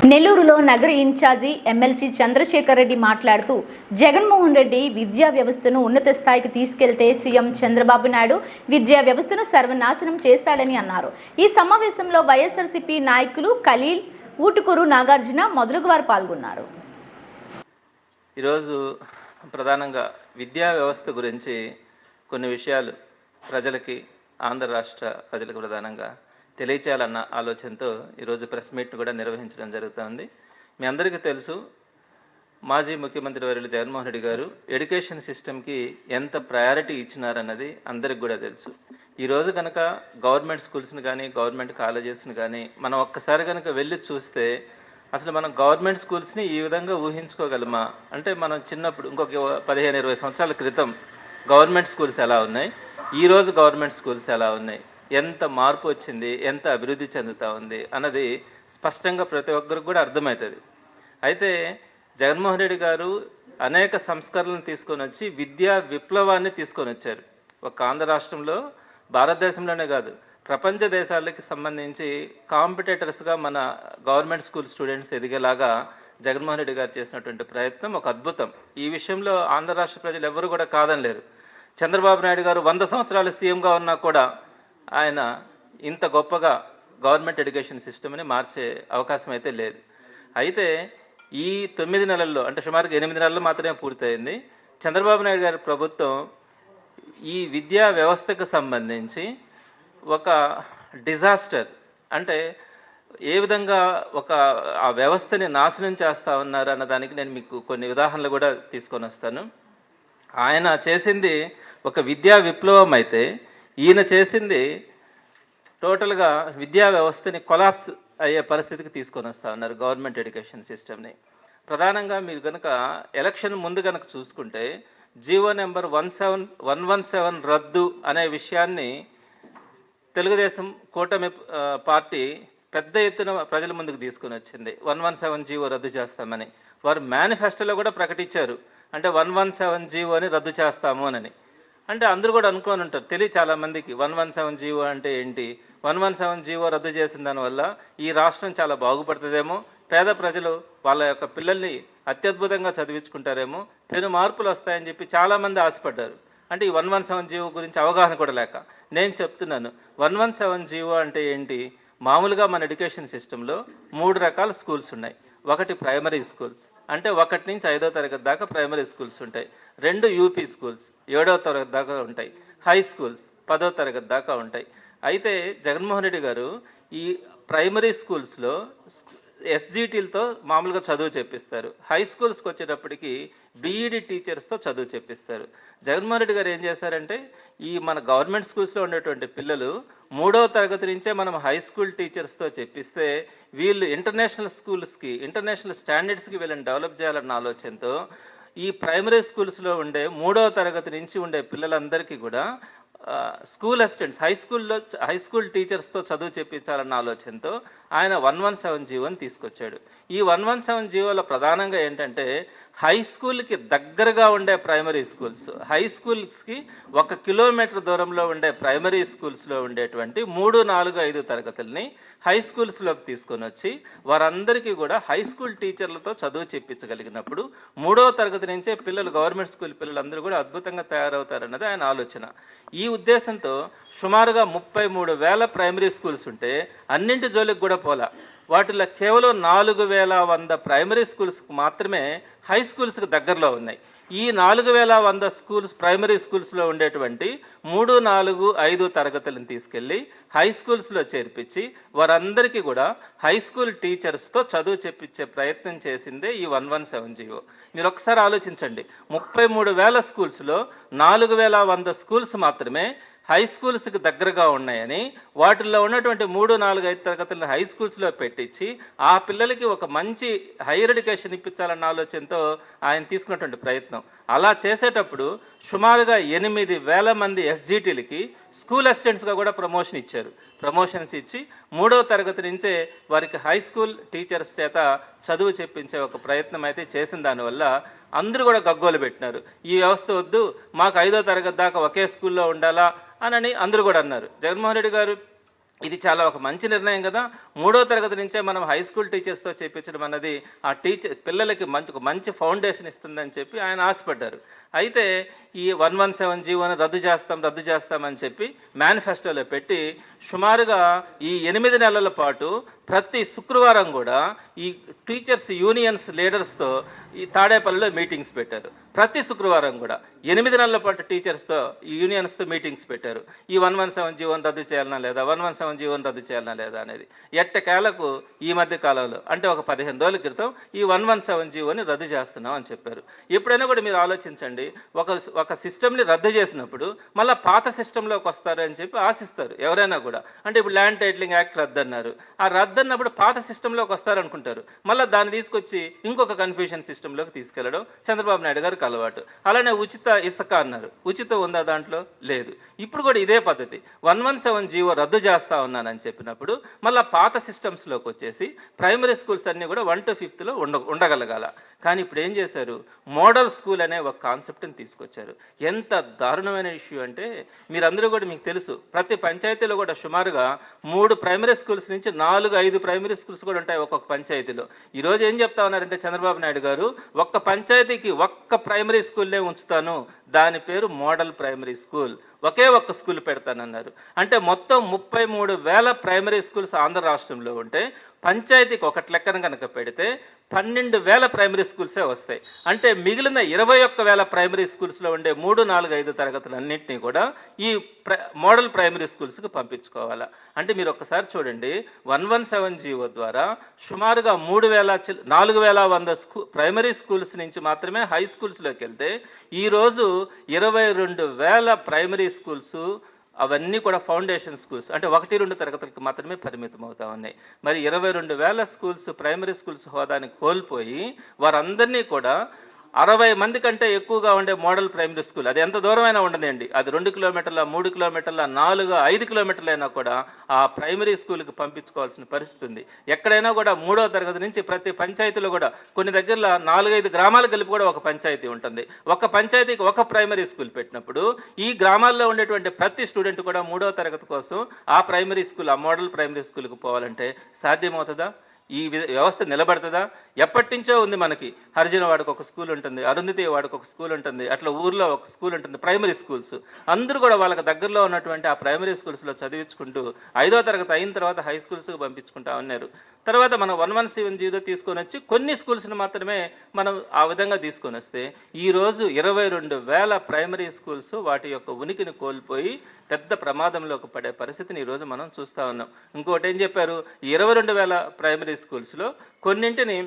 నెల్లూరులో నగర incharge MLC Chandrasekhar Reddy మాట్లాడుతూ జగన్మోహన్ రెడ్డి విద్యా వ్యవస్థను ఉన్నత స్థాయికి తీసుకెళ్తే సీఎం చంద్రబాబు నాయుడు విద్యా వ్యవస్థను సర్వనాశనం చేశాడని అన్నారు. ఈ సమావేశంలో వైఎస్ఆర్సీపీ నాయకులు ఖలీల్, ఊటుకూరు నాగార్జున మొదలగు వారు పాల్గొన్నారు. ఈరోజు ప్రధానంగా విద్యా వ్యవస్థ గురించి కొన్ని విషయాలు ప్రజలకి, ఆంధ్ర రాష్ట్ర ప్రజలకు ప్రధానంగా తెలియచేయాలన్న ఆలోచనతో ఈరోజు ప్రెస్ మీట్ను కూడా నిర్వహించడం జరుగుతుంది. మీ అందరికీ తెలుసు, మాజీ ముఖ్యమంత్రి వర్యులు జగన్మోహన్ రెడ్డి గారు ఎడ్యుకేషన్ సిస్టమ్కి ఎంత ప్రయారిటీ ఇచ్చినారన్నది అందరికి కూడా తెలుసు. ఈరోజు కనుక గవర్నమెంట్ స్కూల్స్ని కానీ, గవర్నమెంట్ కాలేజెస్ని కానీ మనం ఒక్కసారి కనుక వెళ్ళి చూస్తే అసలు మనం గవర్నమెంట్ స్కూల్స్ని ఈ విధంగా ఊహించుకోగలమా? అంటే మనం చిన్నప్పుడు ఇంకొక 15-20 సంవత్సరాల క్రితం గవర్నమెంట్ స్కూల్స్ ఎలా ఉన్నాయి, ఈరోజు గవర్నమెంట్ స్కూల్స్ ఎలా ఉన్నాయి, ఎంత మార్పు వచ్చింది, ఎంత అభివృద్ధి చెందుతూ ఉంది అన్నది స్పష్టంగా ప్రతి ఒక్కరికి కూడా అర్థమవుతుంది. అయితే జగన్మోహన్ రెడ్డి గారు అనేక సంస్కరణలను తీసుకొని వచ్చి విద్యా విప్లవాన్ని తీసుకొని వచ్చారు. ఒక ఆంధ్ర రాష్ట్రంలో, భారతదేశంలోనే కాదు ప్రపంచ దేశాలకి సంబంధించి కాంపిటేటర్స్గా మన గవర్నమెంట్ స్కూల్ స్టూడెంట్స్ ఎదిగేలాగా జగన్మోహన్ రెడ్డి గారు చేసినటువంటి ప్రయత్నం ఒక అద్భుతం. ఈ విషయంలో ఆంధ్ర రాష్ట్ర ప్రజలు ఎవరు కూడా కాదనలేరు. చంద్రబాబు నాయుడు గారు 100 సంవత్సరాలు సీఎంగా ఉన్నా కూడా ఆయన ఇంత గొప్పగా గవర్నమెంట్ ఎడ్యుకేషన్ సిస్టమ్ని మార్చే అవకాశం అయితే లేదు. అయితే ఈ 9 నెలల్లో, అంటే సుమారుగా 8 నెలల్లో మాత్రమే పూర్తయింది. చంద్రబాబు నాయుడు గారి ప్రభుత్వం ఈ విద్యా వ్యవస్థకు సంబంధించి ఒక డిజాస్టర్, అంటే ఏ విధంగా ఆ వ్యవస్థని నాశనం చేస్తూ ఉన్నారు అన్నదానికి నేను మీకు కొన్ని ఉదాహరణలు కూడా తీసుకొని వస్తాను. ఆయన చేసింది ఒక విద్యా విప్లవం అయితే, ఈయన చేసింది టోటల్గా విద్యా వ్యవస్థని కొలాప్స్ అయ్యే పరిస్థితికి తీసుకొని వస్తూ ఉన్నారు గవర్నమెంట్ ఎడ్యుకేషన్ సిస్టమ్ని. ప్రధానంగా మీరు కనుక ఎలక్షన్ ముందు కనుక చూసుకుంటే జీవో నెంబర్ 117 రద్దు అనే విషయాన్ని తెలుగుదేశం కూటమి పార్టీ పెద్ద ఎత్తున ప్రజల ముందుకు తీసుకొని వచ్చింది. 117 జీవో రద్దు చేస్తామని వారు మేనిఫెస్టోలో కూడా ప్రకటించారు. అంటే 117 జీవోని రద్దు చేస్తాము అని. అంటే అందరూ కూడా అనుకోని ఉంటారు, తెలియ చాలామందికి 117 జీవో అంటే ఏంటి, 117 జీవో రద్దు చేసిన దానివల్ల ఈ రాష్ట్రం చాలా బాగుపడుతుందేమో, పేద ప్రజలు వాళ్ళ యొక్క పిల్లల్ని అత్యద్భుతంగా చదివించుకుంటారేమో, పెను మార్పులు వస్తాయని చెప్పి చాలామంది ఆశపడ్డారు. అంటే ఈ 117 జీవో గురించి అవగాహన కూడా లేక నేను చెప్తున్నాను. 117 జీవో అంటే ఏంటి? మామూలుగా మన ఎడ్యుకేషన్ సిస్టంలో 3 రకాల స్కూల్స్ ఉన్నాయి. ఒకటి ప్రైమరీ స్కూల్స్, అంటే 1 నుంచి 5వ తరగతి దాకా ప్రైమరీ స్కూల్స్ ఉంటాయి. 2 యూపీ స్కూల్స్ 7వ తరగతి దాకా ఉంటాయి. హై స్కూల్స్ 10వ తరగతి దాకా ఉంటాయి. అయితే జగన్మోహన్ రెడ్డి గారు ఈ ప్రైమరీ స్కూల్స్లో ఎస్జిటీలతో మామూలుగా చదువు చెప్పిస్తారు. హై స్కూల్స్కి వచ్చేటప్పటికి బీఈడి టీచర్స్తో చదువు చెప్పిస్తారు. జగన్మోహన్ రెడ్డి గారు ఏం చేశారంటే, ఈ మన గవర్నమెంట్ స్కూల్స్లో ఉండేటువంటి పిల్లలు 3వ తరగతి నుంచే మనం హై స్కూల్ టీచర్స్తో చెప్పిస్తే వీళ్ళు ఇంటర్నేషనల్ స్కూల్స్కి, ఇంటర్నేషనల్ స్టాండర్డ్స్కి వీళ్ళని డెవలప్ చేయాలన్న ఆలోచనతో ఈ ప్రైమరీ స్కూల్స్లో ఉండే 3వ తరగతి నుంచి ఉండే పిల్లలందరికీ కూడా స్కూల్ అసిస్టెంట్స్, హై స్కూల్ టీచర్స్తో చదువు చెప్పించాలన్న ఆలోచనతో ఆయన 117 జీవోని తీసుకొచ్చాడు. ఈ 117 జీవోలో ప్రధానంగా ఏంటంటే, హై స్కూల్కి దగ్గరగా ఉండే ప్రైమరీ స్కూల్స్, హై స్కూల్స్కి 1 కిలోమీటర్ దూరంలో ఉండే ప్రైమరీ స్కూల్స్లో ఉండేటువంటి 3, 4, 5 తరగతుల్ని హై స్కూల్స్లోకి తీసుకొని వచ్చి వారందరికీ కూడా హై స్కూల్ టీచర్లతో చదువు చెప్పించగలిగినప్పుడు 3వ తరగతి నుంచే పిల్లలు, గవర్నమెంట్ స్కూల్ పిల్లలందరూ కూడా అద్భుతంగా తయారవుతారన్నది ఆయన ఆలోచన. ఈ ఉద్దేశంతో సుమారుగా 33,000 ప్రైమరీ స్కూల్స్ ఉంటే అన్నింటి జోలికి కూడా పోలా. వాటిలో కేవలం 4,100 ప్రైమరీ స్కూల్స్కి మాత్రమే హై స్కూల్స్కి దగ్గరలో ఉన్నాయి. ఈ 4,100 స్కూల్స్, ప్రైమరీ స్కూల్స్లో ఉండేటువంటి 3, 4, 5 తరగతులను తీసుకెళ్ళి హై స్కూల్స్లో చేర్పించి వారందరికీ కూడా హై స్కూల్ టీచర్స్తో చదువు చెప్పించే ప్రయత్నం చేసిందే ఈ 117 జీవో. మీరు ఒకసారి ఆలోచించండి, 33,000 స్కూల్స్లో 4,100 స్కూల్స్ మాత్రమే హై స్కూల్స్కి దగ్గరగా ఉన్నాయని, వాటిల్లో ఉన్నటువంటి 3, 4, 5 తరగతులను హై స్కూల్స్లో పెట్టించి ఆ పిల్లలకి ఒక మంచి హైయర్ ఎడ్యుకేషన్ ఇప్పించాలన్న ఆలోచనతో ఆయన తీసుకున్నటువంటి ప్రయత్నం. అలా చేసేటప్పుడు సుమారుగా 8,000 మంది ఎస్జిటీలకి స్కూల్ అసిస్టెంట్స్గా కూడా ప్రమోషన్ ఇచ్చారు. ప్రమోషన్స్ ఇచ్చి 3వ తరగతి నుంచే వారికి హై స్కూల్ టీచర్స్ చేత చదువు చెప్పించే ఒక ప్రయత్నం అయితే చేసిన దానివల్ల అందరూ కూడా గగ్గోలు పెట్టినారు. ఈ వ్యవస్థ వద్దు, మాకు 5వ తరగతి దాకా ఒకే స్కూల్లో ఉండాలా అని అందరూ కూడా అన్నారు. జగన్మోహన్ రెడ్డి గారు ఇది చాలా ఒక మంచి నిర్ణయం కదా. 3వ తరగతి నుంచే మనం హై స్కూల్ టీచర్స్తో చేయించడం అన్నది ఆ పిల్లలకి మంచి ఫౌండేషన్ ఇస్తుందని చెప్పి ఆయన ఆశపడ్డారు. అయితే ఈ 117 జీవోని రద్దు చేస్తామని చెప్పి మేనిఫెస్టోలో పెట్టి సుమారుగా ఈ 8 నెలల పాటు ప్రతి శుక్రవారం కూడా ఈ టీచర్స్ యూనియన్స్ లీడర్స్తో ఈ తాడేపల్లిలో మీటింగ్స్ పెట్టారు. ప్రతి శుక్రవారం కూడా 8 నెలల పాటు టీచర్స్తో యూనియన్స్తో మీటింగ్స్ పెట్టారు. ఈ 117 జీవోని రద్దు చేయాలన్నా లేదా, 117 జీవోని రద్దు చేయాలన్నా లేదా అనేది. ఎట్టకేలకు ఈ మధ్య కాలంలో అంటే ఒక 15 రోజుల క్రితం ఈ 117 జీవోని రద్దు చేస్తున్నాం అని చెప్పారు. ఎప్పుడైనా కూడా మీరు ఆలోచించండి, ఒక సిస్టమ్ని రద్దు చేసినప్పుడు మళ్ళీ పాత సిస్టంలోకి వస్తారు అని చెప్పి ఆశిస్తారు ఎవరైనా కూడా. అంటే ఇప్పుడు ల్యాండ్ టైటిలింగ్ యాక్ట్ రద్దు అన్నారు, ఆ రద్దు అన్నప్పుడు పాత సిస్టంలోకి వస్తారనుకుంటారు. మళ్ళీ దాన్ని తీసుకొచ్చి ఇంకొక కన్ఫ్యూషన్ సిస్టంలోకి తీసుకెళ్లడం చంద్రబాబు నాయుడు గారికి అలవాటు. అలానే ఉచిత ఇసుక అన్నారు, ఉచితం ఉందా దాంట్లో? లేదు. ఇప్పుడు కూడా ఇదే పద్ధతి. 117 జీవో రద్దు చేస్తా ఉన్నానని చెప్పినప్పుడు మళ్ళీ పాత సిస్టమ్స్లోకి వచ్చేసి ప్రైమరీ స్కూల్స్ అన్నీ కూడా 1 to 5th ఉండగలగాల. కానీ ఇప్పుడు ఏం చేశారు, మోడల్ స్కూల్ అనే ఒక కాన్సెప్ట్ని తీసుకొచ్చారు. ఎంత దారుణమైన ఇష్యూ అంటే మీరందరూ కూడా మీకు తెలుసు, ప్రతి పంచాయతీలో కూడా సుమారుగా 3 ప్రైమరీ స్కూల్స్ నుంచి 4-5 ప్రైమరీ స్కూల్స్ కూడా ఉంటాయి ఒక్కొక్క పంచాయతీలో. ఈరోజు ఏం చెప్తా ఉన్నారంటే చంద్రబాబు నాయుడు గారు, ఒక్క పంచాయతీకి ఒక్క ప్రైమరీ స్కూల్లే ఉంచుతాను, దాని పేరు మోడల్ ప్రైమరీ స్కూల్, ఒక్క స్కూల్ పెడతానన్నారు. అంటే మొత్తం 33,000 ప్రైమరీ స్కూల్స్ ఆంధ్ర రాష్ట్రంలో ఉంటే పంచాయతీకి ఒకటి లెక్కన కనుక పెడితే 12,000 ప్రైమరీ స్కూల్సే వస్తాయి. అంటే మిగిలిన 21,000 ప్రైమరీ స్కూల్స్లో ఉండే 3, 4, 5 తరగతులన్నింటినీ కూడా ఈ మోడల్ ప్రైమరీ స్కూల్స్కి పంపించుకోవాలా. అంటే మీరు ఒక్కసారి చూడండి, 117 జీవో ద్వారా సుమారుగా 4,100 ప్రైమరీ స్కూల్స్ నుంచి మాత్రమే హై స్కూల్స్లోకి వెళ్తే ఈరోజు 22,000 ప్రైమరీ స్కూల్స్ అవన్నీ కూడా ఫౌండేషన్ స్కూల్స్ అంటే 1-2 తరగతులకు మాత్రమే పరిమితం అవుతా ఉన్నాయి. మరి 22,000 స్కూల్స్ ప్రైమరీ స్కూల్స్ హోదాని కోల్పోయి వారందరినీ కూడా 60 మంది కంటే ఎక్కువగా ఉండే మోడల్ ప్రైమరీ స్కూల్, అది ఎంత దూరమైనా ఉండదండి, అది 2 కిలోమీటర్ల, 3 కిలోమీటర్ల, 4, 5 కిలోమీటర్లైనా కూడా ఆ ప్రైమరీ స్కూల్కి పంపించుకోవాల్సిన పరిస్థితి ఉంది. ఎక్కడైనా కూడా 3వ తరగతి నుంచి ప్రతి పంచాయతీలో కూడా కొన్ని దగ్గరలో 4-5 గ్రామాలు కలిపి కూడా ఒక పంచాయతీ ఉంటుంది. ఒక పంచాయతీకి ఒక ప్రైమరీ స్కూల్ పెట్టినప్పుడు ఈ గ్రామాల్లో ఉండేటువంటి ప్రతి స్టూడెంట్ కూడా 3వ తరగతి కోసం ఆ ప్రైమరీ స్కూల్, ఆ మోడల్ ప్రైమరీ స్కూల్కి పోవాలంటే సాధ్యమవుతుందా? ఈ వ్యవస్థ నిలబడుతుందా? ఎప్పటి నుంచో ఉంది మనకి. హరిజన వాడికి ఒక స్కూల్ ఉంటుంది, అరుంధతి వాడికి ఒక స్కూల్ ఉంటుంది, అట్లా ఊర్లో ఒక స్కూల్ ఉంటుంది, ప్రైమరీ స్కూల్స్. అందరూ కూడా వాళ్ళకి దగ్గరలో ఉన్నటువంటి ఆ ప్రైమరీ స్కూల్స్లో చదివించుకుంటూ 5వ తరగతి అయిన తర్వాత హై స్కూల్స్కి పంపించుకుంటా ఉన్నారు. తర్వాత మనం 117 జీవో తీసుకొని వచ్చి కొన్ని స్కూల్స్ని మాత్రమే మనం ఆ విధంగా తీసుకొని వస్తే ఈరోజు 22,000 ప్రైమరీ స్కూల్స్ వాటి యొక్క ఉనికిని కోల్పోయి పెద్ద ప్రమాదంలోకి పడే పరిస్థితిని ఈరోజు మనం చూస్తూ ఉన్నాం. ఇంకోటి ఏం చెప్పారు, 22,000 ప్రైమరీ స్కూల్స్లో కొన్నింటిని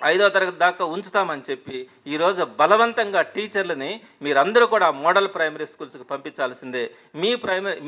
5వ తరగతి దాకా ఉంచుతామని చెప్పి ఈరోజు బలవంతంగా టీచర్లని మీరందరూ కూడా మోడల్ ప్రైమరీ స్కూల్స్కి పంపించాల్సిందే,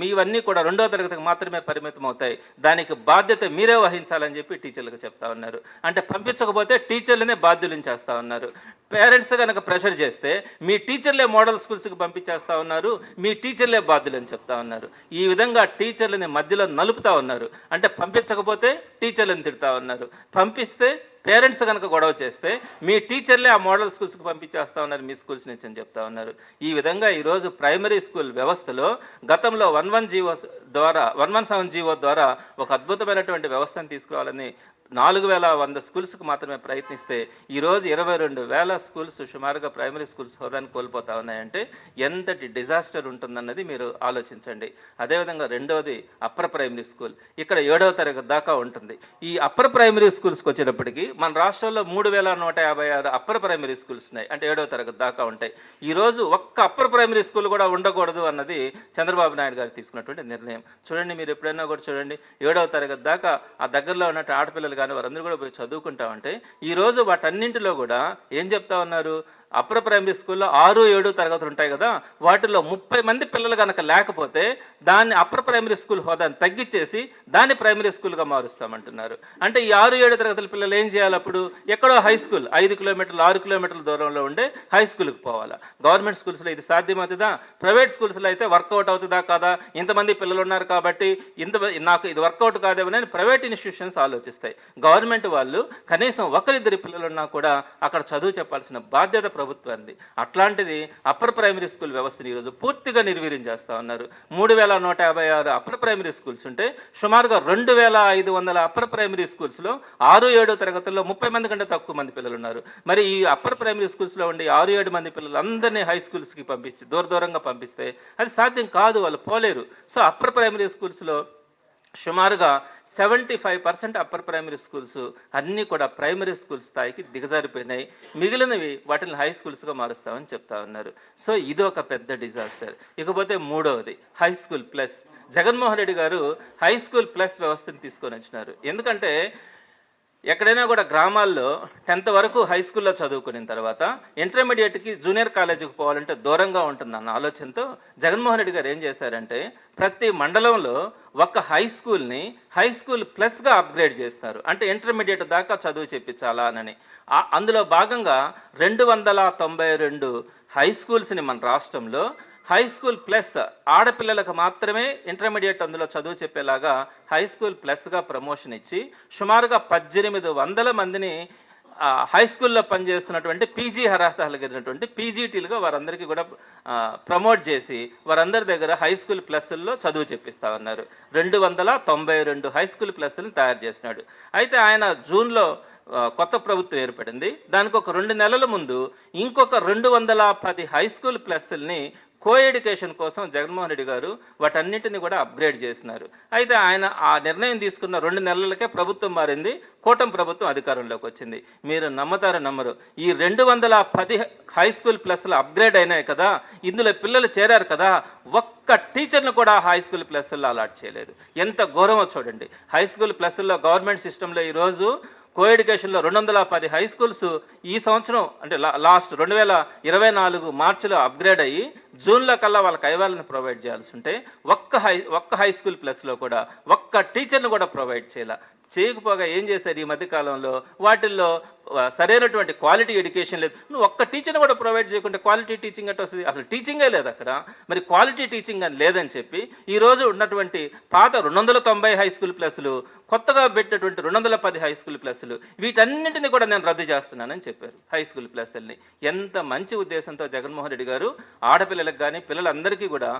మీవన్నీ కూడా 2వ తరగతికి మాత్రమే పరిమితం అవుతాయి, దానికి బాధ్యత మీరే వహించాలని చెప్పి టీచర్లకు చెప్తా ఉన్నారు. అంటే పంపించకపోతే టీచర్లనే బాధ్యులను చేస్తూ ఉన్నారు. పేరెంట్స్ కనుక ప్రెషర్ చేస్తే మీ టీచర్లే మోడల్ స్కూల్స్కి పంపించేస్తూ ఉన్నారు, మీ టీచర్లే బాధ్యులని చెప్తా ఉన్నారు. ఈ విధంగా టీచర్లని మధ్యలో నలుపుతా ఉన్నారు. అంటే పంపించకపోతే టీచర్లను తిడతా ఉన్నారు, పంపిస్తే పేరెంట్స్ కనుక గొడవ చేస్తే మీ టీచర్లే ఆ మోడల్ స్కూల్స్కి పంపించేస్తా ఉన్నారు మీ స్కూల్స్ నుంచి అని చెప్తా ఉన్నారు. ఈ విధంగా ఈరోజు ప్రైమరీ స్కూల్ వ్యవస్థలో గతంలో 117 జీవో ద్వారా ఒక అద్భుతమైనటువంటి వ్యవస్థను తీసుకురావాలని 4,100 స్కూల్స్కి మాత్రమే ప్రయత్నిస్తే ఈరోజు 22,000 స్కూల్స్ సుమారుగా ప్రైమరీ స్కూల్స్ హోదాన్ని కోల్పోతా ఉన్నాయంటే ఎంతటి డిజాస్టర్ ఉంటుందన్నది మీరు ఆలోచించండి. అదేవిధంగా రెండవది అప్పర్ ప్రైమరీ స్కూల్, ఇక్కడ 7వ తరగతి దాకా ఉంటుంది. ఈ అప్పర్ ప్రైమరీ స్కూల్స్కి వచ్చేటప్పటికి మన రాష్ట్రంలో 3,156 అప్పర్ ప్రైమరీ స్కూల్స్ ఉన్నాయి, అంటే 7వ తరగతి దాకా ఉంటాయి. ఈరోజు ఒక్క అప్పర్ ప్రైమరీ స్కూల్ కూడా ఉండకూడదు అన్నది చంద్రబాబు నాయుడు గారు తీసుకున్నటువంటి నిర్ణయం. చూడండి, మీరు ఎప్పుడైనా కూడా చూడండి, 7వ తరగతి దాకా ఆ దగ్గరలో ఉన్నట్టు ఆడపిల్లలు కానీ వారందరూ కూడా పోయి చదువుకుంటామంటే ఈరోజు వాటన్నింటిలో కూడా ఏం చెప్తా ఉన్నారు, అప్పర్ ప్రైమరీ స్కూల్లో 6, 7 తరగతులు ఉంటాయి కదా, వాటిల్లో 30 మంది పిల్లలు కనుక లేకపోతే దాన్ని అప్పర్ ప్రైమరీ స్కూల్ హోదాన్ని తగ్గించేసి దాన్ని ప్రైమరీ స్కూల్గా మారుస్తామంటున్నారు. అంటే ఈ 6, 7 తరగతుల పిల్లలు ఏం చేయాలి? అప్పుడు ఎక్కడో హై స్కూల్ 5 కిలోమీటర్లు 6 కిలోమీటర్ల దూరంలో ఉండే హై స్కూల్కి పోవాలా. గవర్నమెంట్ స్కూల్స్లో ఇది సాధ్యమవుతుందా? ప్రైవేట్ స్కూల్స్లో అయితే వర్కౌట్ అవుతుందా కాదా? ఇంతమంది పిల్లలు ఉన్నారు కాబట్టి నాకు ఇది వర్కౌట్ కాదేమని ప్రైవేట్ ఇన్స్టిట్యూషన్స్ ఆలోచిస్తాయి. గవర్నమెంట్ వాళ్ళు కనీసం 1-2 పిల్లలు ఉన్నా కూడా అక్కడ చదువు చెప్పాల్సిన బాధ్యత ప్రభుత్వాన్ని. అట్లాంటిది అప్పర్ ప్రైమరీ స్కూల్ వ్యవస్థను ఈరోజు పూర్తిగా నిర్వీర్యం చేస్తూ ఉన్నారు. 3156 అప్పర్ ప్రైమరీ స్కూల్స్ ఉంటే సుమారుగా 2500 అప్పర్ ప్రైమరీ స్కూల్స్లో 6-7 తరగతుల్లో 30 మంది కంటే తక్కువ మంది పిల్లలు ఉన్నారు. మరి ఈ అప్పర్ ప్రైమరీ స్కూల్స్లో ఉండి 6-7 మంది పిల్లలు అందరినీ హై స్కూల్స్కి పంపించి దూరంగా పంపిస్తే అది సాధ్యం కాదు, వాళ్ళు పోలేరు. సో అప్పర్ ప్రైమరీ స్కూల్స్లో సుమారుగా 75% అప్పర్ ప్రైమరీ స్కూల్స్ అన్నీ కూడా ప్రైమరీ స్కూల్ స్థాయికి దిగజారిపోయినాయి. మిగిలినవి వాటిని హై స్కూల్స్గా మారుస్తామని చెప్తా ఉన్నారు. సో ఇది ఒక పెద్ద డిజాస్టర్. ఇకపోతే మూడవది high school plus. Jaganmohan Reddy గారు హై స్కూల్ ప్లస్ వ్యవస్థను తీసుకొని వచ్చినారు. ఎందుకంటే ఎక్కడైనా కూడా గ్రామాల్లో 10th వరకు హై స్కూల్లో చదువుకున్న తర్వాత ఇంటర్మీడియట్కి జూనియర్ కాలేజీకి పోవాలంటే దూరంగా ఉంటుందన్న ఆలోచనతో జగన్మోహన్ రెడ్డి గారు ఏం చేశారంటే ప్రతి మండలంలో ఒక హై స్కూల్ని హై స్కూల్ ప్లస్గా అప్గ్రేడ్ చేస్తున్నారు. అంటే ఇంటర్మీడియట్ దాకా చదువు చెప్పించాలా అని. అందులో భాగంగా 292 హై స్కూల్స్ని మన రాష్ట్రంలో హై స్కూల్ ప్లస్ ఆడపిల్లలకు మాత్రమే ఇంటర్మీడియట్ అందులో చదువు చెప్పేలాగా హై స్కూల్ ప్లస్గా ప్రమోషన్ ఇచ్చి సుమారుగా 1800 మందిని హై స్కూల్లో పనిచేస్తున్నటువంటి పీజీ అర్హత కలిగినటువంటి పీజీటీలుగా వారందరికీ కూడా ప్రమోట్ చేసి వారందరి దగ్గర హై స్కూల్ ప్లస్ల్లో చదువు చెప్పిస్తా ఉన్నారు. 292 హై స్కూల్ ప్లస్ని తయారు చేసినాడు. అయితే ఆయన జూన్లో కొత్త ప్రభుత్వం ఏర్పడింది. దానికి ఒక 2 నెలల ముందు ఇంకొక 210 హై స్కూల్ ప్లస్ని కో ఎడ్యుకేషన్ కోసం జగన్మోహన్ రెడ్డి గారు వాటన్నిటిని కూడా అప్గ్రేడ్ చేసినారు. అయితే ఆయన ఆ నిర్ణయం తీసుకున్న 2 నెలలకే ప్రభుత్వం మారింది, కూటమి ప్రభుత్వం అధికారంలోకి వచ్చింది. మీరు నమ్మతారో నమ్మరు, ఈ 210 హై స్కూల్ ప్లస్లు అప్గ్రేడ్ అయినాయి కదా, ఇందులో పిల్లలు చేరారు కదా, ఒక్క టీచర్ను కూడా హై స్కూల్ ప్లస్లో అలాట్ చేయలేదు. ఎంత ఘోరమో చూడండి. హై స్కూల్ ప్లస్లో గవర్నమెంట్ సిస్టంలో ఈరోజు కో ఎడ్యుకేషన్లో 210 హై స్కూల్స్ ఈ సంవత్సరం అంటే లాస్ట్ 2024 మార్చిలో అప్గ్రేడ్ అయ్యి జూన్లో కల్లా వాళ్ళకి ఐవాళ్ళని ప్రొవైడ్ చేయాల్సి ఉంటే ఒక్క హై స్కూల్ ప్లస్లో కూడా ఒక్క టీచర్ను కూడా ప్రొవైడ్ చేయకపోగా ఏం చేశారు ఈ మధ్యకాలంలో వాటిల్లో సరైనటువంటి క్వాలిటీ ఎడ్యుకేషన్ లేదు. నువ్వు ఒక్క టీచర్ని కూడా ప్రొవైడ్ చేయకుంటే క్వాలిటీ టీచింగ్ అంటే వస్తుంది? అసలు టీచింగే లేదు అక్కడ. మరి క్వాలిటీ టీచింగ్ అని లేదని చెప్పి ఈరోజు ఉన్నటువంటి పాత 290 హై స్కూల్ ప్లస్లు, కొత్తగా పెట్టినటువంటి 210 హై స్కూల్ ప్లస్లు, వీటన్నింటినీ కూడా నేను రద్దు చేస్తున్నానని చెప్పారు హై స్కూల్ ప్లస్ని. ఎంత మంచి ఉద్దేశంతో జగన్మోహన్ రెడ్డి గారు ఆడపిల్లలకు కానీ పిల్లలందరికీ కూడా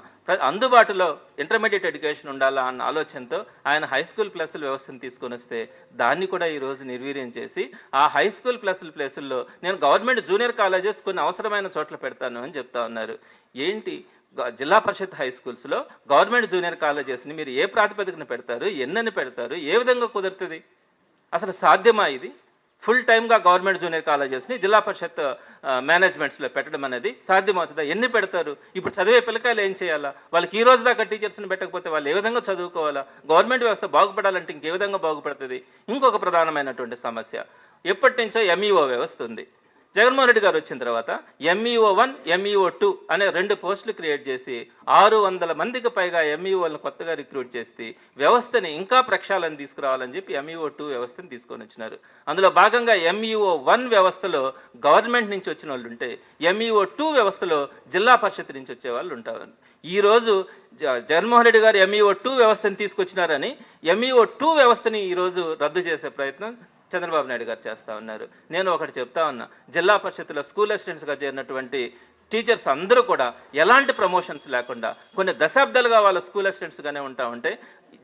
అందుబాటులో ఇంటర్మీడియట్ ఎడ్యుకేషన్ ఉండాలా అన్న ఆలోచనతో ఆయన హై స్కూల్ ప్లస్ల వ్యవస్థను తీసుకొని వస్తే దాన్ని కూడా ఈరోజు నిర్వీర్యం చేసి ఆ హై స్కూల్ ప్లేసుల్లో నేను గవర్నమెంట్ జూనియర్ కాలేజెస్ కొన్ని అవసరమైన చోట్ల పెడతాను అని చెప్తా ఉన్నారు. ఏంటి జిల్లా పరిషత్ హై స్కూల్స్లో గవర్నమెంట్ జూనియర్ కాలేజెస్ని మీరు ఏ ప్రాతిపదికన పెడతారు, ఎన్నని పెడతారు, ఏ విధంగా కుదురుతుంది? అసలు సాధ్యమా ఇది? ఫుల్ టైమ్గా గవర్నమెంట్ జూనియర్ కాలేజెస్ని జిల్లా పరిషత్ మేనేజ్మెంట్స్లో పెట్టడం అనేది సాధ్యమవుతుందా? ఎన్ని పెడతారు? ఇప్పుడు చదివే పిల్లకాయలు ఏం చేయాలా? వాళ్ళకి ఈ రోజు దాకా టీచర్స్ని పెట్టకపోతే వాళ్ళు ఏ విధంగా చదువుకోవాలా? గవర్నమెంట్ వ్యవస్థ బాగుపడాలంటే ఇంకే విధంగా బాగుపడుతుంది? ఇంకొక ప్రధానమైనటువంటి సమస్య, ఎప్పటి నుంచో ఎంఈఓ వ్యవస్థ ఉంది. జగన్మోహన్ రెడ్డి గారు వచ్చిన తర్వాత MEO 1, MEO 2 అనే 2 పోస్టులు క్రియేట్ చేసి 600 మందికి పైగా MEOలను కొత్తగా రిక్రూట్ చేసి వ్యవస్థని ఇంకా ప్రక్షాళన తీసుకురావాలని చెప్పి MEO 2 వ్యవస్థను తీసుకొని వచ్చినారు. అందులో భాగంగా MEO 1 వ్యవస్థలో గవర్నమెంట్ నుంచి వచ్చిన వాళ్ళు ఉంటే MEO 2 వ్యవస్థలో జిల్లా పరిషత్ నుంచి వచ్చే వాళ్ళు ఉంటారు. ఈరోజు జగన్మోహన్ రెడ్డి గారు MEO 2 వ్యవస్థను తీసుకొచ్చినారని MEO 2 వ్యవస్థని ఈరోజు రద్దు చేసే ప్రయత్నం చంద్రబాబు నాయుడు గారు చేస్తూ ఉన్నారు. నేను ఒకటి చెప్తా ఉన్నా, జిల్లా పరిషత్తులో స్కూల్ అసిస్టెంట్స్గా చేరినటువంటి టీచర్స్ అందరూ కూడా ఎలాంటి ప్రమోషన్స్ లేకుండా కొన్ని దశాబ్దాలుగా వాళ్ళ స్కూల్ అసిస్టెంట్స్గానే ఉంటా ఉంటే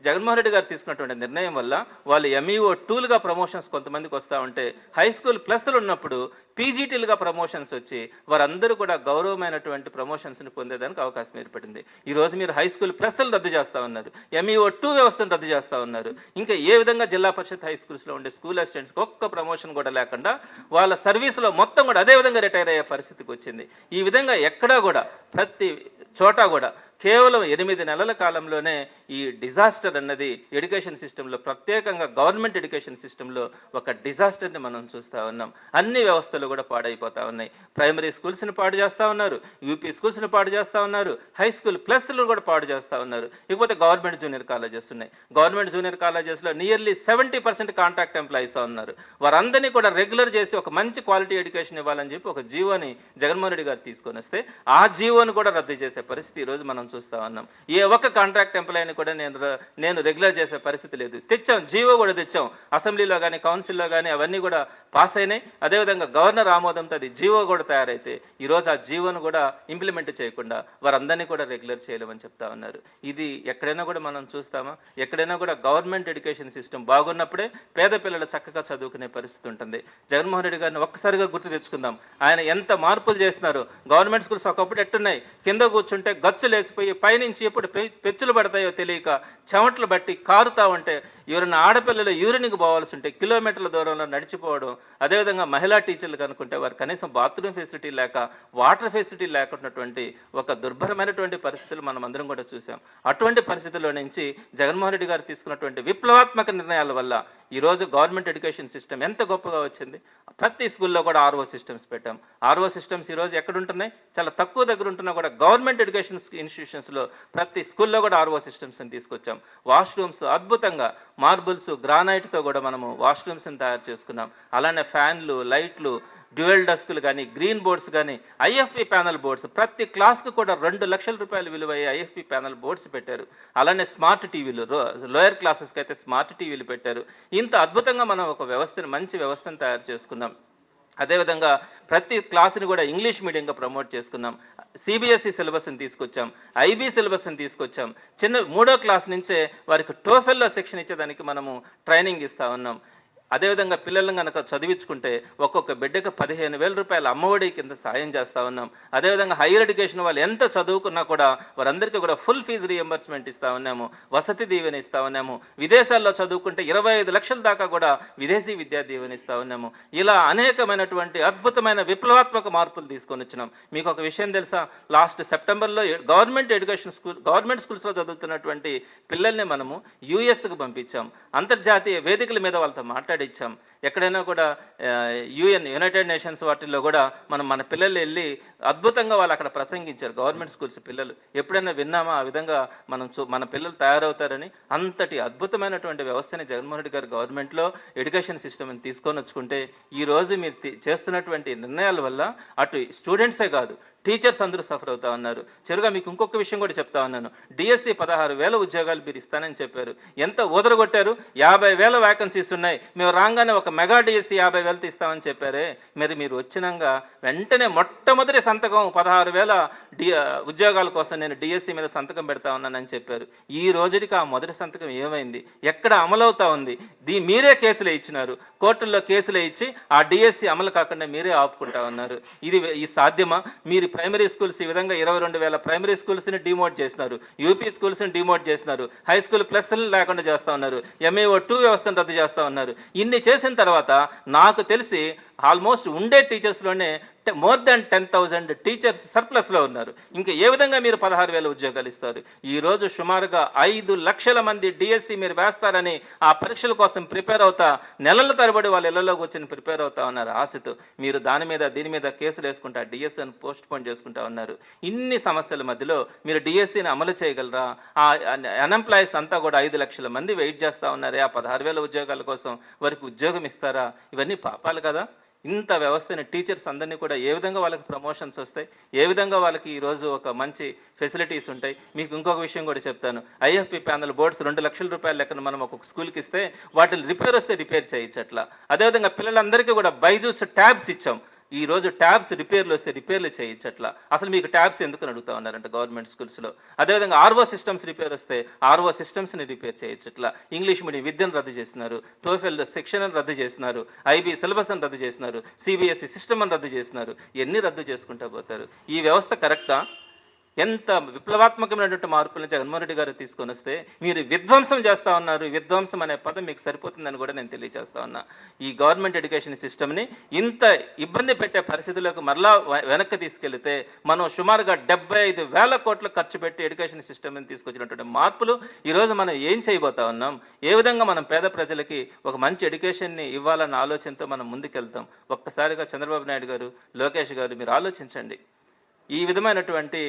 జగన్మోహన్ రెడ్డి గారు తీసుకున్నటువంటి నిర్ణయం వల్ల వాళ్ళు MEO 2లుగా ప్రమోషన్స్ కొంతమందికి వస్తూ ఉంటే హై స్కూల్ ప్లస్లు ఉన్నప్పుడు పీజీటీలుగా ప్రమోషన్స్ వచ్చి వారందరూ కూడా గౌరవమైనటువంటి ప్రమోషన్స్ని పొందేదానికి అవకాశం ఏర్పడింది. ఈరోజు మీరు హై స్కూల్ ప్లస్లు రద్దు చేస్తూ ఉన్నారు, MEO 2 వ్యవస్థను రద్దు చేస్తూ ఉన్నారు. ఇంకా ఏ విధంగా జిల్లా పరిషత్ హై స్కూల్స్లో ఉండే స్కూల్ అసిస్టెంట్స్కి ఒక్క ప్రమోషన్ కూడా లేకుండా వాళ్ళ సర్వీస్లో మొత్తం కూడా అదే విధంగా రిటైర్ అయ్యే పరిస్థితికి వచ్చింది. ఈ విధంగా ఎక్కడా కూడా ప్రతి చోట కూడా కేవలం 8 నెలల కాలంలోనే ఈ డిజాస్టర్ అన్నది ఎడ్యుకేషన్ సిస్టంలో, ప్రత్యేకంగా గవర్నమెంట్ ఎడ్యుకేషన్ సిస్టంలో ఒక డిజాస్టర్ని మనం చూస్తూ ఉన్నాం. అన్ని వ్యవస్థలు కూడా పాడైపోతూ ఉన్నాయి. ప్రైమరీ స్కూల్స్ని పాడు చేస్తూ ఉన్నారు, యూపీ స్కూల్స్ని పాడు చేస్తూ ఉన్నారు, హై స్కూల్ ప్లస్లు కూడా పాడు చేస్తూ ఉన్నారు. ఇకపోతే గవర్నమెంట్ జూనియర్ కాలేజెస్ ఉన్నాయి. గవర్నమెంట్ జూనియర్ కాలేజెస్లో నియర్లీ 70% కాంట్రాక్ట్ ఎంప్లాయీస్ ఉన్నారు. వారందరినీ కూడా రెగ్యులర్ చేసి ఒక మంచి క్వాలిటీ ఎడ్యుకేషన్ ఇవ్వాలని చెప్పి ఒక జీవోని జగన్మోహన్ రెడ్డి గారు తీసుకొని వస్తే ఆ జీవోని కూడా రద్దు చేసే పరిస్థితి ఈరోజు మనం మనం చూస్తూ ఉన్నాం. ఏ ఒక్క కాంట్రాక్ట్ ఎంప్లాయీని కూడా నేను రెగ్యులర్ చేసే పరిస్థితి లేదు. తెచ్చాం, జీవో కూడా తెచ్చాం, అసెంబ్లీలో కానీ కౌన్సిల్లో కానీ అవన్నీ కూడా పాస్ అయినాయి. అదేవిధంగా గవర్నర్ ఆమోదంతో అది జీవో కూడా తయారైతే ఈరోజు ఆ జీవోను కూడా ఇంప్లిమెంట్ చేయకుండా వారందరినీ కూడా రెగ్యులర్ చేయలేమని చెప్తా ఉన్నారు. ఇది ఎక్కడైనా కూడా మనం చూస్తామా? ఎక్కడైనా కూడా గవర్నమెంట్ ఎడ్యుకేషన్ సిస్టమ్ బాగున్నప్పుడే పేద పిల్లలు చక్కగా చదువుకునే పరిస్థితి ఉంటుంది. జగన్మోహన్ రెడ్డి గారిని ఒక్కసారిగా గుర్తు తెచ్చుకుందాం. ఆయన ఎంత మార్పులు చేస్తున్నారు. గవర్నమెంట్ స్కూల్స్ ఒకప్పుడు ఎట్టున్నాయి, కింద కూర్చుంటే గచ్చులు వేసిపోయి పైనుంచి ఎప్పుడు పెచ్చులు పడతాయో తెలియక చెమటలు బట్టి కారుతా ఉంటే ఎవరైనా ఆడపిల్లలు యూరిన్కి పోవాల్సి ఉంటే కిలోమీటర్ల దూరంలో నడిచిపోవడం. అదేవిధంగా మహిళా టీచర్లు కనుక్కుంటే వారు కనీసం బాత్రూమ్ ఫెసిలిటీ లేక వాటర్ ఫెసిలిటీ లేకున్నటువంటి ఒక దుర్భరమైనటువంటి పరిస్థితులు మనం అందరం కూడా చూసాం. అటువంటి పరిస్థితుల్లో నుంచి జగన్మోహన్ రెడ్డి గారు తీసుకున్నటువంటి విప్లవాత్మక నిర్ణయాల వల్ల ఈరోజు గవర్నమెంట్ ఎడ్యుకేషన్ సిస్టమ్ ఎంత గొప్పగా వచ్చింది. ప్రతి స్కూల్లో కూడా ఆర్ఓ సిస్టమ్స్ పెట్టాం. ఆర్ఓ సిస్టమ్స్ ఈరోజు ఎక్కడ ఉంటున్నాయి? చాలా తక్కువ దగ్గర ఉంటున్నా కూడా గవర్నమెంట్ ఎడ్యుకేషన్ ఇన్స్టిట్యూషన్స్లో ప్రతి స్కూల్లో కూడా ఆర్ఓ సిస్టమ్స్ని తీసుకొచ్చాం. వాష్రూమ్స్ అద్భుతంగా మార్బుల్స్ గ్రానైట్తో కూడా మనము వాష్రూమ్స్ని తయారు చేసుకున్నాం. అలానే ఫ్యాన్లు, లైట్లు, డ్యూయల్ డస్కులు కానీ, గ్రీన్ బోర్డ్స్ కానీ, ఐఎఫ్పి ప్యానల్ బోర్డ్స్ ప్రతి క్లాస్కు కూడా 2 లక్షల రూపాయలు విలువయ్యే ఐఎఫ్పి ప్యానల్ బోర్డ్స్ పెట్టారు. అలానే స్మార్ట్ టీవీలు, లోయర్ క్లాసెస్కి అయితే స్మార్ట్ టీవీలు పెట్టారు. ఇంత అద్భుతంగా మనం ఒక వ్యవస్థను, మంచి వ్యవస్థను తయారు చేసుకున్నాం. అదేవిధంగా ప్రతి క్లాస్ని కూడా ఇంగ్లీష్ మీడియంగా ప్రమోట్ చేసుకున్నాం. సిబిఎస్ఈ సిలబస్ని తీసుకొచ్చాం, ఐబీ సిలబస్ని తీసుకొచ్చాం. మూడో క్లాస్ నుంచే వారికి టోఫెల్లో శిక్షణ ఇచ్చేదానికి మనము ట్రైనింగ్ ఇస్తూ ఉన్నాం. అదేవిధంగా పిల్లలను కనుక చదివించుకుంటే ఒక్కొక్క బిడ్డకు 15,000 రూపాయల అమ్మఒడి కింద సాయం చేస్తూ ఉన్నాం. అదేవిధంగా హైయర్ ఎడ్యుకేషన్ వాళ్ళు ఎంత చదువుకున్నా కూడా వారందరికీ కూడా ఫుల్ ఫీజు రీఎంబర్స్మెంట్ ఇస్తూ ఉన్నాము, వసతి దీవెన ఇస్తూ ఉన్నాము. విదేశాల్లో చదువుకుంటే 25 లక్షల దాకా కూడా విదేశీ విద్యా దీవెన ఇస్తూ ఉన్నాము. ఇలా అనేకమైనటువంటి అద్భుతమైన విప్లవాత్మక మార్పులు తీసుకొని వచ్చినాం. మీకు ఒక విషయం తెలుసా? లాస్ట్ సెప్టెంబర్లో గవర్నమెంట్ స్కూల్స్లో చదువుతున్నటువంటి పిల్లల్ని మనము యుఎస్కి పంపించాం. అంతర్జాతీయ వేదికల మీద వాళ్ళతో మాట్లాడించాం. ఎక్కడైనా కూడా యునైటెడ్ నేషన్స్ వాటిల్లో కూడా మన పిల్లలు వెళ్ళి అద్భుతంగా వాళ్ళు అక్కడ ప్రసంగించారు. గవర్నమెంట్ స్కూల్స్ పిల్లలు ఎప్పుడైనా విన్నామా? ఆ విధంగా మన పిల్లలు తయారవుతారని. అంతటి అద్భుతమైనటువంటి వ్యవస్థని జగన్మోహన్ రెడ్డి గారు గవర్నమెంట్లో ఎడ్యుకేషన్ సిస్టమ్ని తీసుకొని వచ్చుకుంటే ఈరోజు మీరు చేస్తున్నటువంటి నిర్ణయాల వల్ల అటు స్టూడెంట్సే కాదు, టీచర్స్ అందరూ సఫర్ అవుతా ఉన్నారు. చివరిగా మీకు ఇంకొక విషయం కూడా చెప్తా ఉన్నాను. డిఎస్సి 16,000 ఉద్యోగాలు మీరు ఇస్తానని చెప్పారు. ఎంత ఊదరగొట్టారు? 50,000 వ్యాకెన్సీస్ ఉన్నాయి. మేము రాగానే ఒక మెగా డిఎస్సి 50,000 ఇస్తామని చెప్పారే. మీరు వచ్చినాక వెంటనే మొట్టమొదటి సంతకం 16,000 ఉద్యోగాల కోసం నేను డిఎస్సి మీద సంతకం పెడతా ఉన్నానని చెప్పారు. ఈ రోజుకి ఆ మొదటి సంతకం ఏమైంది? ఎక్కడ అమలవుతా ఉంది? మీరే కేసులే ఇచ్చినారు, కోర్టుల్లో కేసులే ఇచ్చి ఆ డిఎస్సి అమలు కాకుండా మీరే ఆపుకుంటా ఉన్నారు. ఈ సాధ్యమా? మీరు ప్రైమరీ స్కూల్స్ ఈ విధంగా 22,000 ప్రైమరీ స్కూల్స్ని డిమోట్ చేసినారు, యూపీ స్కూల్స్ని డిమోట్ చేసినారు, హై స్కూల్ ప్లస్లు లేకుండా చేస్తూ ఉన్నారు, MAO 2 వ్యవస్థను రద్దు చేస్తూ ఉన్నారు. ఇన్ని చేసిన తర్వాత నాకు తెలిసి ఆల్మోస్ట్ ఉండే టీచర్స్లోనే మోర్ దాన్ 10,000 టీచర్స్ సర్ప్లస్లో ఉన్నారు. ఇంకా ఏ విధంగా మీరు 16,000 ఉద్యోగాలు ఇస్తారు? ఈరోజు సుమారుగా 5 లక్షల మంది డిఎస్సి మీరు వేస్తారని ఆ పరీక్షల కోసం ప్రిపేర్ అవుతా నెలల తరబడి వాళ్ళ ఇళ్లలోకి వచ్చి ప్రిపేర్ అవుతా ఉన్నారు ఆశతో. మీరు దీని మీద కేసులు వేసుకుంటా డిఎస్సిని పోస్ట్ పోన్ చేసుకుంటా ఉన్నారు. ఇన్ని సమస్యల మధ్యలో మీరు డిఎస్సిని అమలు చేయగలరా? ఆ అన్ఎంప్లాయీస్ అంతా కూడా 5 లక్షల మంది వెయిట్ చేస్తూ ఉన్నారే ఆ 16,000 ఉద్యోగాల కోసం. వారికి ఉద్యోగం ఇస్తారా? ఇవన్నీ పాపాలు కదా. ఇంత వ్యవస్థని టీచర్స్ అందరినీ కూడా ఏ విధంగా వాళ్ళకి ప్రమోషన్స్ వస్తాయి? ఏ విధంగా వాళ్ళకి ఈరోజు ఒక మంచి ఫెసిలిటీస్ ఉంటాయి? మీకు ఇంకొక విషయం కూడా చెప్తాను. ఐఎఫ్పి ప్యానల్ బోర్డ్స్ 2 లక్షల రూపాయల లెక్కన మనం ఒక స్కూల్కి ఇస్తే వాటిని రిపేర్ వస్తే రిపేర్ చేయొచ్చు. అట్లా అదేవిధంగా పిల్లలందరికీ కూడా బైజూస్ ట్యాబ్స్ ఇచ్చాం. ఈరోజు ట్యాబ్స్ రిపేర్లు వస్తే రిపేర్లు చేయొచ్చు. అట్లా అసలు మీకు ట్యాబ్స్ ఎందుకు అడుగుతా ఉన్నారంటే గవర్నమెంట్ స్కూల్స్లో. అదేవిధంగా ఆర్ఓ సిస్టమ్స్ రిపేర్ వస్తే ఆర్ఓ సిస్టమ్స్ని రిపేర్ చేయొచ్చు. ఇట్లా ఇంగ్లీష్ మీడియం విద్యను రద్దు చేసినారు, టోఫెల్ సెక్షన్లను రద్దు చేసినారు, ఐబీ సిలబస్ని రద్దు చేసినారు, సిబిఎస్ఈ సిస్టమ్ని రద్దు చేసినారు. ఎన్ని రద్దు చేసుకుంటూ పోతారు? ఈ వ్యవస్థ కరెక్టా? ఎంత విప్లవాత్మకమైనటువంటి మార్పులను జగన్మోహన్ రెడ్డి గారు తీసుకొని వస్తే మీరు విధ్వంసం చేస్తూ ఉన్నారు. విధ్వంసం అనే పదం మీకు సరిపోతుందని కూడా నేను తెలియజేస్తా ఉన్నా. ఈ గవర్నమెంట్ ఎడ్యుకేషన్ సిస్టమ్ని ఇంత ఇబ్బంది పెట్టే పరిస్థితుల్లోకి మరలా వెనక్కి తీసుకెళ్తే మనం సుమారుగా 75,000 కోట్లు ఖర్చు పెట్టి ఎడ్యుకేషన్ సిస్టమ్ని తీసుకొచ్చినటువంటి మార్పులు ఈరోజు మనం ఏం చేయబోతా ఉన్నాం? ఏ విధంగా మనం పేద ప్రజలకి ఒక మంచి ఎడ్యుకేషన్ని ఇవ్వాలన్న ఆలోచనతో మనం ముందుకెళ్తాం? ఒక్కసారిగా చంద్రబాబు నాయుడు గారు, లోకేష్ గారు మీరు ఆలోచించండి. ఈ విధమైనటువంటి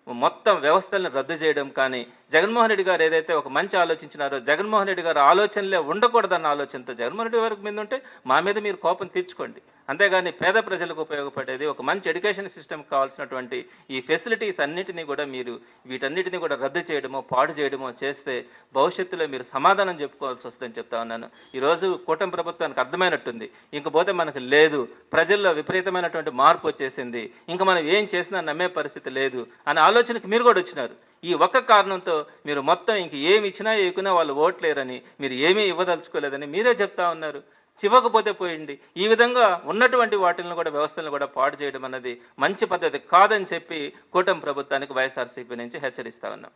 మొత్తం వ్యవస్థలను రద్దు చేయడం కానీ, జగన్మోహన్ రెడ్డి గారు ఏదైతే ఒక మంచి ఆలోచించినారో జగన్మోహన్ రెడ్డి గారు ఆలోచనలే ఉండకూడదన్న ఆలోచనతో జగన్మోహన్ రెడ్డి గారి మీద ఉంటే మా మీద మీరు కోపం తీర్చుకోండి. అంతేగాని పేద ప్రజలకు ఉపయోగపడేది ఒక మంచి ఎడ్యుకేషన్ సిస్టమ్ కావాల్సినటువంటి ఈ ఫెసిలిటీస్ అన్నిటినీ కూడా మీరు వీటన్నిటిని కూడా రద్దు చేయడమో పాడు చేయడమో చేస్తే భవిష్యత్తులో మీరు సమాధానం చెప్పుకోవాల్సి వస్తుందని చెప్తా ఉన్నాను. ఈరోజు కూటమి ప్రభుత్వానికి అర్థమైనట్టుంది, ఇంకపోతే మనకు లేదు, ప్రజల్లో విపరీతమైనటువంటి మార్పు వచ్చేసింది, ఇంకా మనం ఏం చేసినా నమ్మే పరిస్థితి లేదు అనే ఆలోచనకు మీరు కూడా వచ్చినారు. ఈ ఒక్క కారణంతో మీరు మొత్తం ఇంక ఏమి ఇచ్చినా ఇవ్వకున్నా వాళ్ళు ఓట్లేరని, మీరు ఏమీ ఇవ్వదలుచుకోలేదని మీరే చెప్తా ఉన్నారు. చివకపోతే పోయింది. ఈ విధంగా ఉన్నటువంటి వాటిని కూడా వ్యవస్థలను కూడా పాడు చేయడం అన్నది మంచి పద్ధతి కాదని చెప్పి కూటమి ప్రభుత్వానికి వైఎస్ఆర్సీపీ నుంచి హెచ్చరిస్తా ఉన్నాం.